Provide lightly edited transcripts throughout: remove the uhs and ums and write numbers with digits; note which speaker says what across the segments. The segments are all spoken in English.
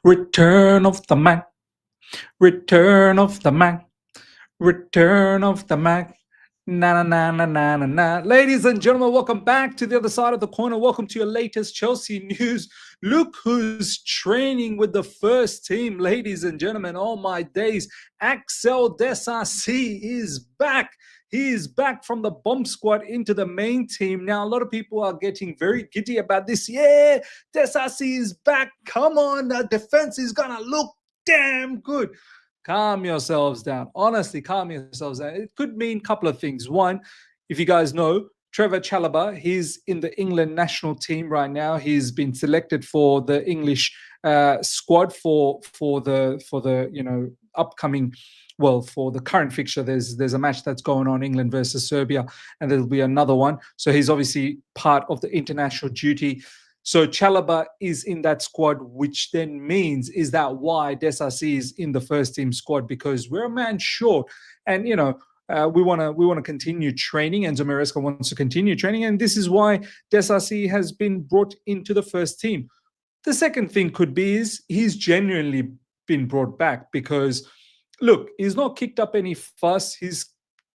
Speaker 1: Return of the Mac. Return of the Mac. Return of the Mac. Na na na na na na. Ladies and gentlemen, welcome back to the other side of the corner. Welcome to your latest Chelsea news. Look who's training with the first team, ladies and gentlemen. Oh my days. Axel Disasi is back. He is back from the bomb squad into the main team. Now, a lot of people are getting very giddy about this. Yeah, Disasi is back. Come on, the defense is going to look damn good. Calm yourselves down. Honestly, calm yourselves down. It could mean a couple of things. One, if you guys know, Trevor Chalobah, he's in the England national team right now. He's been selected for the English squad for the upcoming. Well, for the current fixture, there's a match that's going on, England versus Serbia, and there'll be another one. So he's obviously part of the international duty. So Chalobah is in that squad, which then means is that why Disasi is in the first team squad, because we're a man short, and we want to continue training, and Maresca wants to continue training, and this is why Disasi has been brought into the first team. The second thing could be is he's genuinely been brought back because, look, he's not kicked up any fuss. He's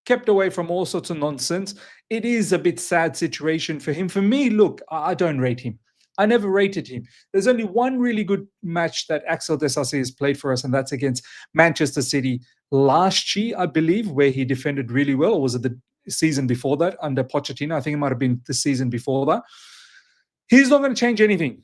Speaker 1: kept away from all sorts of nonsense. It is a bit sad situation for him. For me, look, I don't rate him. I never rated him. There's only one really good match that Axel Disasi has played for us, and that's against Manchester City last year, I believe, where he defended really well. Or was it the season before that under Pochettino? I think it might have been the season before that. He's not going to change anything.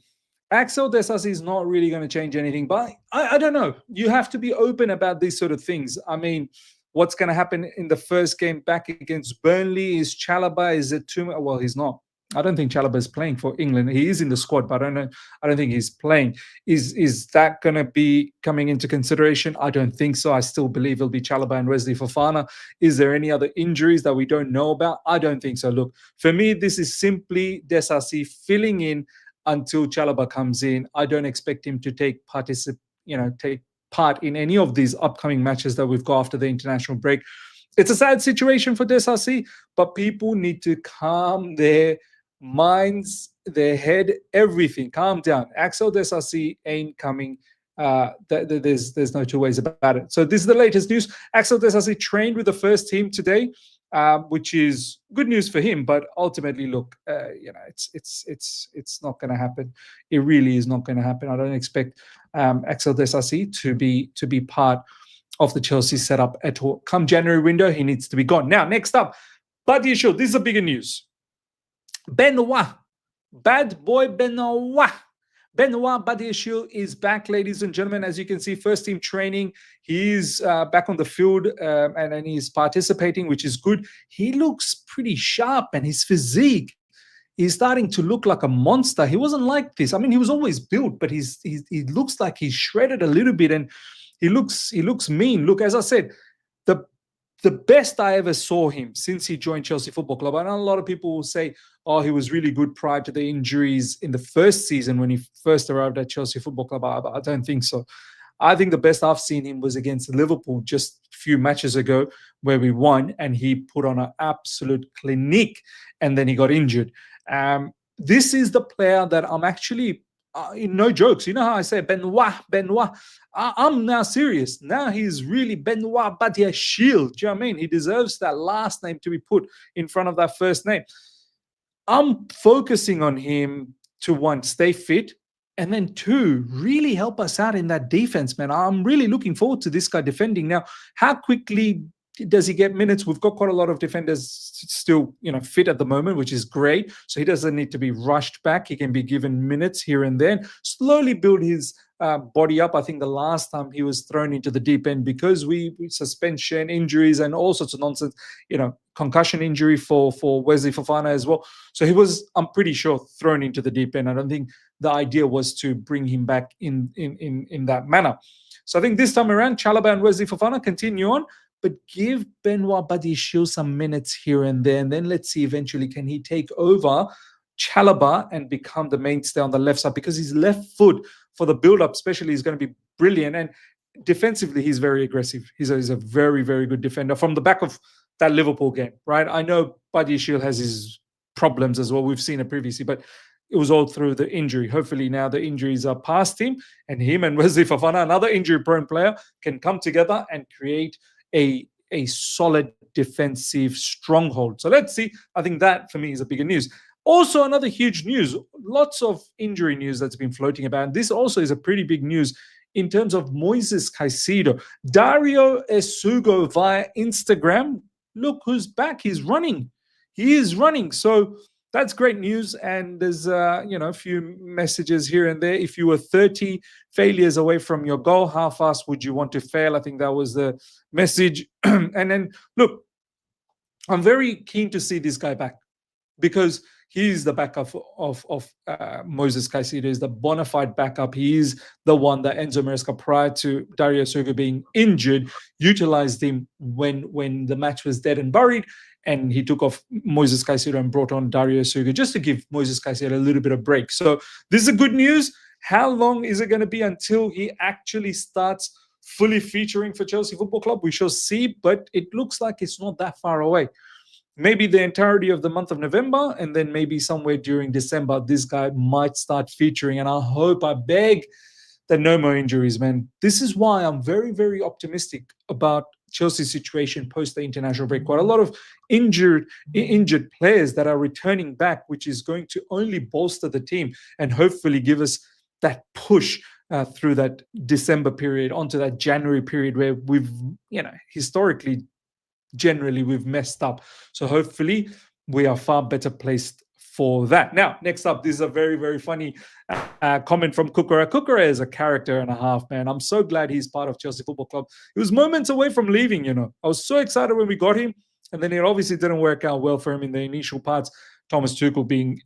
Speaker 1: Axel Disasi is not really going to change anything, but I don't know. You have to be open about these sort of things. I mean, what's going to happen in the first game back against Burnley? Is Chalobah, is it too much? Well, he's not. I don't think Chalobah is playing for England. He is in the squad, but I don't think he's playing. Is that going to be coming into consideration? I don't think so. I still believe it'll be Chalobah and Wesley Fofana. Is there any other injuries that we don't know about? I don't think so. Look, for me, this is simply Disasi filling in until Chalobah comes in. I don't expect him to take part in any of these upcoming matches that we've got after the international break. It's a sad situation for Disasi, but people need to calm their minds, their head, everything. Calm down. Axel Disasi ain't coming. There's no two ways about it. So this is the latest news. Axel Disasi trained with the first team today, which is good news for him. But ultimately, look, it's not going to happen. It really is not going to happen. I don't expect Axel Disasi to be part of the Chelsea setup at all. Come January window, he needs to be gone. Now, next up, Badiashile. This is a bigger news. Benoît Badiashile is back, ladies and gentlemen. As you can see, first team training. He's back on the field and he's participating, which is good. He looks pretty sharp, and his physique is starting to look like a monster. He wasn't like this. I mean, he was always built, but he looks like he's shredded a little bit, and he looks mean. Look, as I said, the best I ever saw him since he joined Chelsea Football Club. I know a lot of people will say, oh, he was really good prior to the injuries in the first season when he first arrived at Chelsea Football Club. I don't think so. I think the best I've seen him was against Liverpool just a few matches ago where we won, and he put on an absolute clinique, and then he got injured. This is the player that I'm actually... no jokes. You know how I say Benoît? I'm now serious. Now he's really Benoît Badiashile. Do you know what I mean? He deserves that last name to be put in front of that first name. I'm focusing on him to, one, stay fit, and then two, really help us out in that defense, man. I'm really looking forward to this guy defending. Now, how quickly does he get minutes? We've got quite a lot of defenders still, fit at the moment, which is great. So he doesn't need to be rushed back. He can be given minutes here and there, slowly build his body up. I think the last time he was thrown into the deep end because we suspension, injuries, and all sorts of nonsense, concussion injury for Wesley Fofana as well. So he was, I'm pretty sure, thrown into the deep end. I don't think the idea was to bring him back in that manner. So I think this time around, Chalobah and Wesley Fofana continue on, but give Benoît Badiashile some minutes here and there, and then let's see eventually can he take over Chalobah and become the mainstay on the left side, because his left foot for the build-up especially is going to be brilliant, and defensively he's very aggressive. He's a very, very good defender from the back of that Liverpool game, right? I know Badiashile has his problems as well. We've seen it previously, but it was all through the injury. Hopefully now the injuries are past him, and him and Wesley Fofana, another injury-prone player, can come together and create a solid defensive stronghold. So let's see. I think that for me is a bigger news. Also, another huge news, lots of injury news that's been floating about. This also is a pretty big news in terms of Moises Caicedo. Dário Essugo via Instagram. Look who's back. He's running. He is running. So that's great news. And there's, a few messages here and there. If you were 30 failures away from your goal, how fast would you want to fail? I think that was the message. And then, look, I'm very keen to see this guy back because he's the backup of Moises Caicedo. Is the bona fide backup. He is the one that Enzo Maresca, prior to Dário Essugo being injured, utilized him when the match was dead and buried. And he took off Moises Caicedo and brought on Dário Essugo just to give Moises Caicedo a little bit of break. So this is a good news. How long is it going to be until he actually starts fully featuring for Chelsea Football Club? We shall see, but it looks like it's not that far away. Maybe the entirety of the month of November, and then maybe somewhere during December, this guy might start featuring. And I beg that no more injuries, man. This is why I'm very, very optimistic about Chelsea's situation post the international break. Quite a lot of injured players that are returning back, which is going to only bolster the team and hopefully give us that push through that December period onto that January period where we've, historically, generally we've messed up. So hopefully we are far better placed for that. Now, next up, this is a very, very funny comment from Cucurella. Cucurella is a character and a half, man. I'm so glad he's part of Chelsea Football Club. He was moments away from leaving, I was so excited when we got him, and then it obviously didn't work out well for him in the initial parts. Thomas Tuchel being,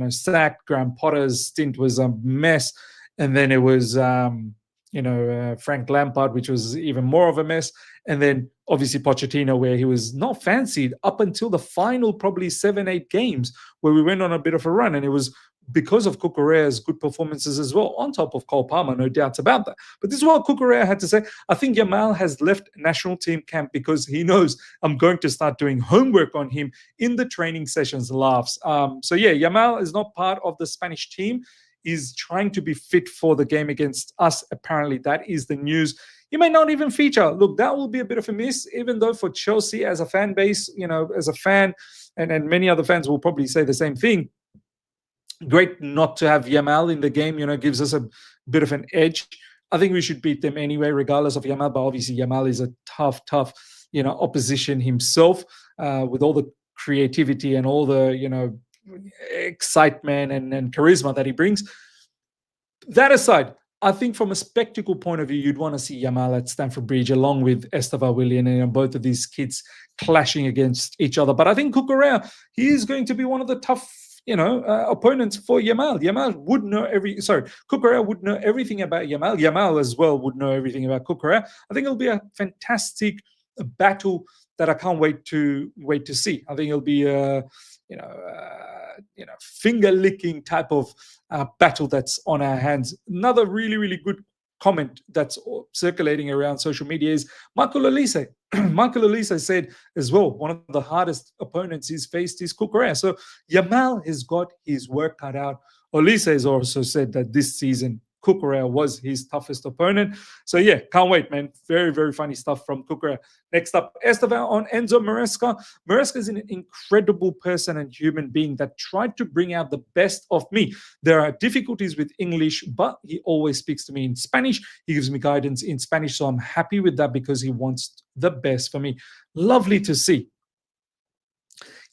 Speaker 1: sacked. Graham Potter's stint was a mess. And then it was, Frank Lampard, which was even more of a mess. And then obviously Pochettino, where he was not fancied up until the final probably 7-8 games where we went on a bit of a run. And it was because of Cucurella's good performances as well, on top of Cole Palmer, no doubts about that. But this is what Cucurella had to say. I think Yamal has left national team camp because he knows I'm going to start doing homework on him in the training sessions. Laughs. Yamal is not part of the Spanish team. Is trying to be fit for the game against us. Apparently, that is the news. He may not even feature. Look, that will be a bit of a miss, even though for Chelsea as a fan base, as a fan, and many other fans will probably say the same thing. Great not to have Yamal in the game, gives us a bit of an edge. I think we should beat them anyway, regardless of Yamal. But obviously, Yamal is a tough, opposition himself with all the creativity and all the, excitement and charisma that he brings. That aside, I think from a spectacle point of view, you'd want to see Yamal at Stamford Bridge along with Estêvão Willian, and both of these kids clashing against each other. But I think Cucurella, he is going to be one of the tough, opponents for Yamal. Cucurella would know everything about Yamal. Yamal as well would know everything about Cucurella. I think it'll be a fantastic battle that I can't wait to see. I think it'll be finger-licking type of battle that's on our hands. Another really, really good comment that's circulating around social media is Michael Olise. Michael Olise said as well, one of the hardest opponents he's faced is Cucurella. So Yamal has got his work cut out. Olise has also said that this season Cucurella was his toughest opponent. So yeah, can't wait, man. Very, very funny stuff from Cucurella. Next up, Estêvão on Enzo Maresca. Maresca is an incredible person and human being that tried to bring out the best of me. There are difficulties with English, but he always speaks to me in Spanish. He gives me guidance in Spanish, so I'm happy with that because he wants the best for me. Lovely to see.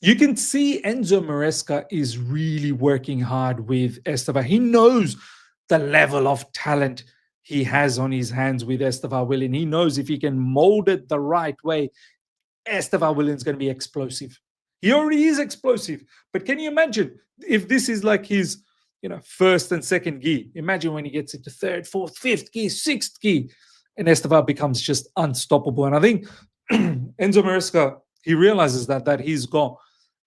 Speaker 1: You can see Enzo Maresca is really working hard with Estêvão. He knows the level of talent he has on his hands with Estêvão Willian. He knows if he can mold it the right way, Estêvão Willian's going to be explosive. He already is explosive. But can you imagine if this is like his, first and second gear? Imagine when he gets into third, fourth, fifth gear, sixth gear, and Estêvão becomes just unstoppable. And I think Enzo Maresca, he realizes that he's got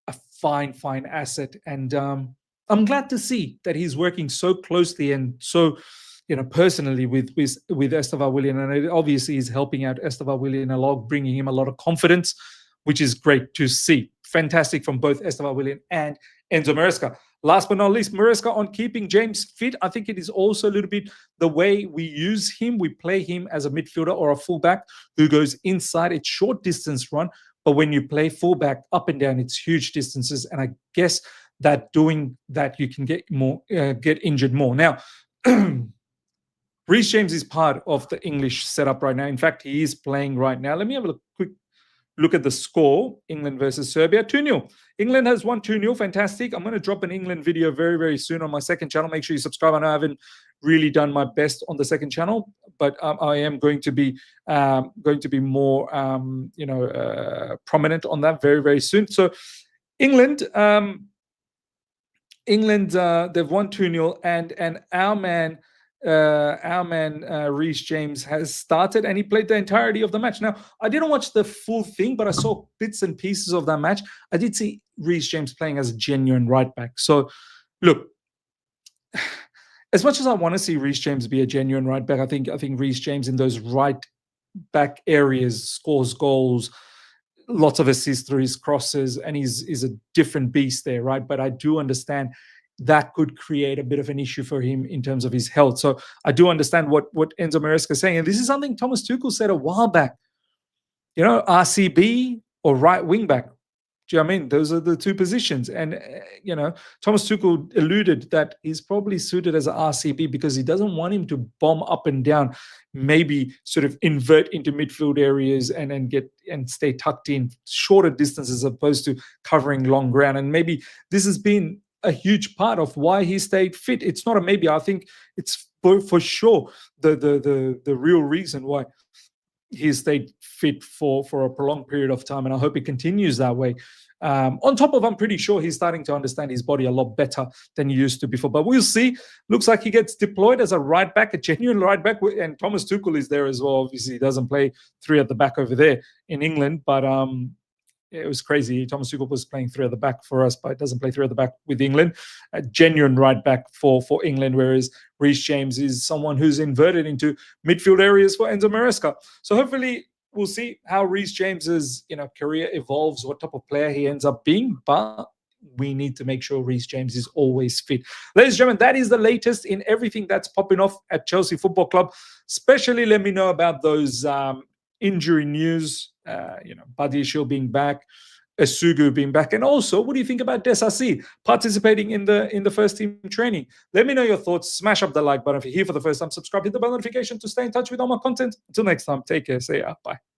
Speaker 1: a fine asset. And I'm glad to see that he's working so closely and so, personally with Estêvão Willian, and it obviously is helping out Estêvão Willian a lot, bringing him a lot of confidence, which is great to see. Fantastic from both Estêvão Willian and Enzo Maresca. Last but not least, Maresca on keeping James fit. I think it is also a little bit the way we use him. We play him as a midfielder or a fullback who goes inside. It's short distance run, but when you play fullback up and down, it's huge distances. And I guess that doing that, you can get injured more. Now, Reece James is part of the English setup right now. In fact, he is playing right now. Let me have a quick look at the score. England versus Serbia, 2-0. England has won 2-0. Fantastic. I'm going to drop an England video very, very soon on my second channel. Make sure you subscribe. I know I haven't really done my best on the second channel, but I am going to be more prominent on that very, very soon. So England, they've won 2-0, and our man Reece James has started, and he played the entirety of the match. Now, I didn't watch the full thing, but I saw bits and pieces of that match. I did see Reece James playing as a genuine right back. So, look, as much as I want to see Reece James be a genuine right back, I think Reece James in those right back areas scores goals, lots of assists through his crosses, and he's a different beast there, right? But I do understand that could create a bit of an issue for him in terms of his health. So I do understand what Enzo Maresca is saying. And this is something Thomas Tuchel said a while back. You know, RCB or right wing back. Do you know what I mean? Those are the two positions. And, Thomas Tuchel alluded that he's probably suited as an RCB because he doesn't want him to bomb up and down, maybe sort of invert into midfield areas and stay tucked in shorter distances as opposed to covering long ground. And maybe this has been a huge part of why he stayed fit. It's not a maybe. I think it's for sure the real reason why he stayed fit for a prolonged period of time, and I hope it continues that way. On top of, I'm pretty sure he's starting to understand his body a lot better than he used to before. But we'll see. Looks like he gets deployed as a right back, a genuine right back, and Thomas Tuchel is there as well. Obviously, he doesn't play three at the back over there in England, but it was crazy. Thomas Tuchel was playing three at the back for us, but doesn't play three at the back with England. A genuine right back for England, whereas Reece James is someone who's inverted into midfield areas for Enzo Maresca. So hopefully we'll see how Reece James's career evolves, what type of player he ends up being, but we need to make sure Reece James is always fit. Ladies and gentlemen, that is the latest in everything that's popping off at Chelsea Football Club. Especially let me know about those injury news, Badiashile being back, Essugo being back, and also, what do you think about Disasi participating in the first team training? Let me know your thoughts. Smash up the like button if you're here for the first time. Subscribe, hit the bell notification to stay in touch with all my content. Until next time, take care. See ya. Bye.